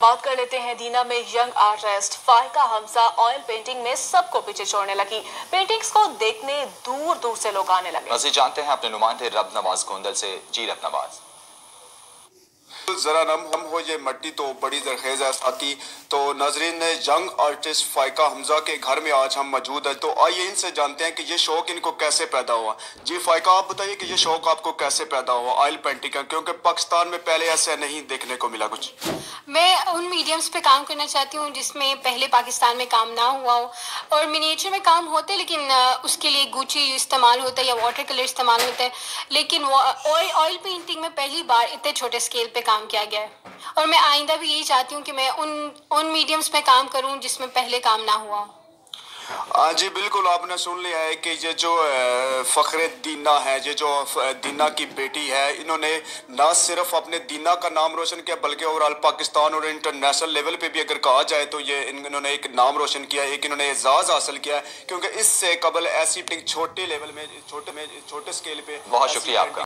बात कर लेते हैं दीना में young artist Faika Hamza oil painting में सबको पीछे छोड़ने लगी। पेंटिंग्स को देखने दूर दूर से लोग आने लगे। मज़ीद जानते हैं अपने नुमाइंदे रब नवाज गोंदल से। जी रब नवाज, जरा नम हो ये मट्टी तो बड़ी जरखेज है साथी। तो नाजरीन ने यंग आर्टिस्ट फाइका हमजा के घर में आज हम मौजूद है, तो आइए इनसे जानते हैं कि ये शौक इनको कैसे पैदा हुआ। जी फाइका, आप बताइए कि ये शौक आपको कैसे पैदा हुआ ऑयल पेंटिंग का, क्योंकि पाकिस्तान में पहले ऐसा नहीं देखने को मिला कुछ। मैं उन मीडियम्स पे काम करना चाहती हूँ जिसमें पहले पाकिस्तान में काम ना हुआ हो, और मिनिएचर में काम होते लेकिन उसके लिए गुची इस्तेमाल होता है या वाटर कलर इस्तेमाल होता है, लेकिन ऑयल पेंटिंग में पहली बार इतने छोटे स्केल पे काम किया गया है। और मैं आइंदा भी यही चाहती हूँ कि मैं उन मीडियम्स पे काम करूँ जिसमें पहले काम ना हुआ। जी बिल्कुल, आपने सुन लिया है कि ये जो फ़ख्रे दीना है, ये जो दीना की बेटी है, इन्होंने ना सिर्फ अपने दीना का नाम रोशन किया बल्कि ओवरऑल पाकिस्तान और इंटरनेशनल लेवल पे भी अगर कहा जाए तो ये इन्होंने एक नाम रोशन किया, एक इन्होंने एजाज़ हासिल किया है, क्योंकि इससे कबल ऐसी छोटे लेवल में छोटे स्केल पे। बहुत शुक्रिया आपका।